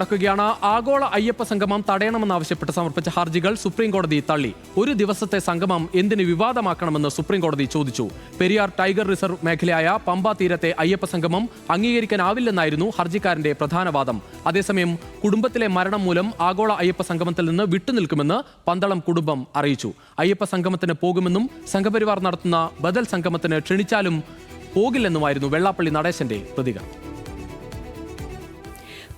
നടക്കുകയാണ്. ആഗോള അയ്യപ്പ സംഗമം തടയണമെന്നാവശ്യപ്പെട്ട് സമർപ്പിച്ച ഹർജികൾ സുപ്രീം കോടതി തള്ളി. ഒരു ദിവസത്തെ സംഗമം എന്തിന് വിവാദമാക്കണമെന്ന് സുപ്രീം കോടതി ചോദിച്ചു. പെരിയാർ ടൈഗർ റിസർവ് മേഖലയായ പമ്പ തീരത്തെ അയ്യപ്പ സംഗമം അംഗീകരിക്കാനാവില്ലെന്നായിരുന്നു ഹർജിക്കാരന്റെ പ്രധാന വാദം. അതേസമയം കുടുംബത്തിലെ മരണം മൂലം ആഗോള അയ്യപ്പ സംഗമത്തിൽ നിന്ന് വിട്ടുനിൽക്കുമെന്ന് പന്തളം കുടുംബം അറിയിച്ചു. അയ്യപ്പ സംഗമത്തിന് പോകുമെന്നും സംഘപരിവാർ നടത്തുന്ന ബദൽ സംഗമത്തിന് ക്ഷണിച്ചാലും പോകില്ലെന്നുമായിരുന്നു വെള്ളാപ്പള്ളി നടേശന്റെ പ്രതികരണം.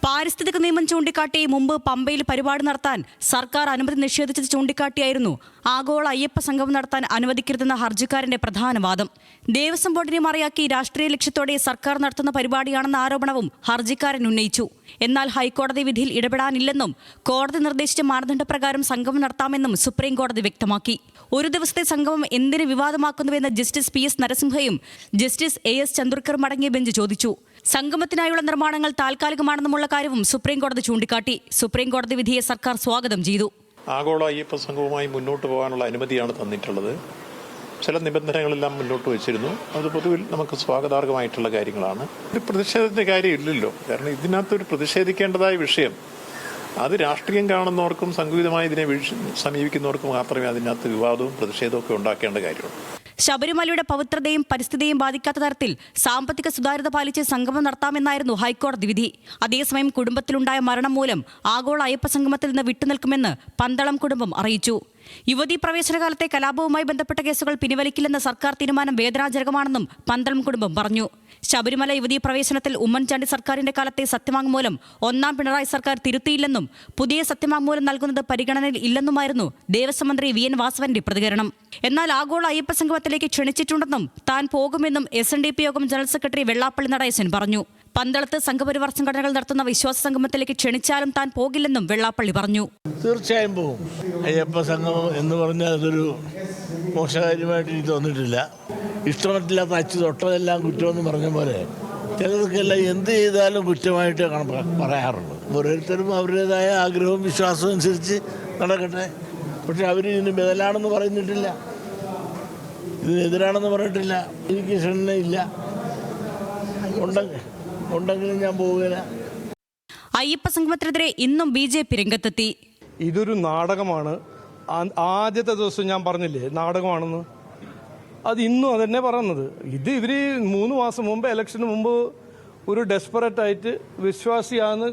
പാരിസ്ഥിതിക നിയമം ചൂണ്ടിക്കാട്ടി മുമ്പ് പമ്പയിൽ പരിപാടി നടത്താൻ സർക്കാർ അനുമതി നിഷേധിച്ചത് ചൂണ്ടിക്കാട്ടിയായിരുന്നു ആഗോള അയ്യപ്പ സംഗമം നടത്താൻ അനുവദിക്കരുതെന്ന ഹർജിക്കാരന്റെ പ്രധാന വാദം. ദേവസ്വം ബോർഡിനെ മറയാക്കി രാഷ്ട്രീയ ലക്ഷ്യത്തോടെ സർക്കാർ നടത്തുന്ന പരിപാടിയാണെന്ന ആരോപണവും ഹർജിക്കാരൻ ഉന്നയിച്ചു. എന്നാൽ ഹൈക്കോടതി വിധിയിൽ ഇടപെടാനില്ലെന്നും കോടതി നിർദ്ദേശിച്ച മാനദണ്ഡപ്രകാരം സംഗമം നടത്താമെന്നും സുപ്രീം കോടതി വ്യക്തമാക്കി. ഒരു ദിവസത്തെ സംഗമം എന്തിന് വിവാദമാക്കുന്നുവെന്ന് ജസ്റ്റിസ് പി എസ് നരസിംഹയും ജസ്റ്റിസ് എ എസ് ചന്ദ്രക്കറും അടങ്ങിയ ബെഞ്ച് ചോദിച്ചു. സംഗമത്തിനായുള്ള നിർമ്മാണങ്ങൾ താൽക്കാലികമാണെന്നുമുള്ള കാര്യവും സുപ്രീം കോടതി ചൂണ്ടിക്കാട്ടി. സുപ്രീം കോടതി വിധിയെ സർക്കാർ സ്വാഗതം ചെയ്തു. ആഗോള അയ്യപ്പ സംഘവുമായി മുന്നോട്ട് പോകാനുള്ള അനുമതിയാണ് തന്നിട്ടുള്ളത്. ചില നിബന്ധനകളെല്ലാം മുന്നോട്ട് വെച്ചിരുന്നു. അത് പൊതുവിൽ നമുക്ക് സ്വാഗതാർഹമായിട്ടുള്ള കാര്യങ്ങളാണ്. ഒരു പ്രതിഷേധത്തിന്റെ കാര്യമില്ലല്ലോ. കാരണം ഇതിനകത്തൊരു പ്രതിഷേധിക്കേണ്ടതായ വിഷയം അത് രാഷ്ട്രീയം കാണുന്നവർക്കും സംഘടിതമായി ഇതിനെ സമീപിക്കുന്നവർക്കും മാത്രമേ അതിനകത്ത് വിവാദവും പ്രതിഷേധവും ഒക്കെ ഉണ്ടാക്കേണ്ട കാര്യമുള്ളൂ. ശബരിമലയുടെ പവിത്രതയും പരിസ്ഥിതിയും ബാധിക്കാത്ത തരത്തിൽ സാമ്പത്തിക സുതാര്യത പാലിച്ച് സംഗമം നടത്താമെന്നായിരുന്നു ഹൈക്കോടതി വിധി. അതേസമയം കുടുംബത്തിലുണ്ടായ മരണം മൂലം ആഗോള അയ്യപ്പ സംഗമത്തിൽ നിന്ന് വിട്ടുനിൽക്കുമെന്ന് പന്തളം കുടുംബം അറിയിച്ചു. യുവതീ പ്രവേശനകാലത്തെ കലാപവുമായി ബന്ധപ്പെട്ട കേസുകൾ പിൻവലിക്കില്ലെന്ന സർക്കാർ തീരുമാനം വേദനാജനകമാണെന്നും പന്തളം കുടുംബം പറഞ്ഞു. ശബരിമല യുവതീ പ്രവേശനത്തിൽ ഉമ്മൻചാണ്ടി സർക്കാരിന്റെ കാലത്തെ സത്യവാങ്മൂലം ഒന്നാം പിണറായി സർക്കാർ തിരുത്തിയില്ലെന്നും പുതിയ സത്യവാങ്മൂലം നൽകുന്നത് പരിഗണനയിൽ ഇല്ലെന്നുമായിരുന്നു ദേവസ്വം മന്ത്രി വി എൻ വാസവന്റെ പ്രതികരണം. എന്നാൽ ആഗോള അയ്യപ്പ സംഗമത്തിലേക്ക് ക്ഷണിച്ചിട്ടുണ്ടെന്നും താൻ പോകുമെന്നും SNDP യോഗം ജനറൽ സെക്രട്ടറി വെള്ളാപ്പള്ളി നടേശൻ പറഞ്ഞു. പന്തളത്ത് സംഘപരിവാർ സംഘടനകൾ നടത്തുന്ന വിശ്വാസ സംഗമത്തിലേക്ക് ക്ഷണിച്ചാലും താൻ പോകില്ലെന്നും വെള്ളാപ്പള്ളി പറഞ്ഞു. തീർച്ചയായും പോകും. അയ്യപ്പ സംഗമം എന്ന് പറഞ്ഞാൽ അതൊരു മോശകാര്യമായിട്ട് എനിക്ക് തോന്നിയിട്ടില്ല. ഇഷ്ടമറ്റില്ലാത്ത അച്ചു തൊട്ടതെല്ലാം കുറ്റമെന്ന് പറഞ്ഞ പോലെ ചിലർക്കെല്ലാം എന്ത് ചെയ്താലും കുറ്റമായിട്ട് പറയാറുള്ളൂ. ഓരോരുത്തരും അവരുടേതായ ആഗ്രഹവും വിശ്വാസവും അനുസരിച്ച് നടക്കട്ടെ. പക്ഷെ അവർ ഇതിന് ബദലാണെന്ന് പറയുന്നിട്ടില്ല, ഇതിനെതിരാണെന്ന് പറഞ്ഞിട്ടില്ല. എനിക്ക് ക്ഷണനയില്ല, ഉണ്ടെങ്കിലും ഞാൻ പോവുകയില്ല. അയ്യപ്പ സംഗമത്തിനെതിരെ ഇന്നും BJP രംഗത്തെത്തി. ഇതൊരു നാടകമാണ്. ആദ്യത്തെ ദിവസം ഞാൻ പറഞ്ഞില്ലേ നാടകമാണെന്ന്, അത് ഇന്നും അതന്നെ പറയുന്നത്. ഇവര് 3 മാസം മുമ്പ് ഇലക്ഷന് മുമ്പ് ഒരു ഡെസ്പറേറ്റ് ആയിട്ട് വിശ്വാസിയാന്ന്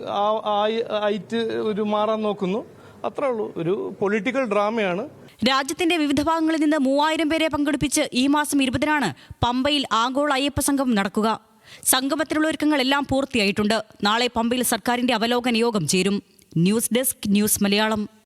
ആയിട്ട് ഒരു മാറാൻ നോക്കുന്നു. അത്രേ ഉള്ളൂ. ഒരു പൊളിറ്റിക്കൽ ഡ്രാമയാണ്. രാജ്യത്തിന്റെ വിവിധ ഭാഗങ്ങളിൽ നിന്ന് 3000 പേരെ പങ്കെടുപ്പിച്ച് ഈ മാസം 20-നാണ് പമ്പയിൽ ആഗോള അയ്യപ്പ സംഗമം നടക്കുക. സംഗമത്തിനുള്ള ഒരുക്കങ്ങളെല്ലാം പൂർത്തിയായിട്ടുണ്ട്. നാളെ പമ്പയിൽ സർക്കാരിന്റെ അവലോകന യോഗം ചേരും. News desk, news Malayalam.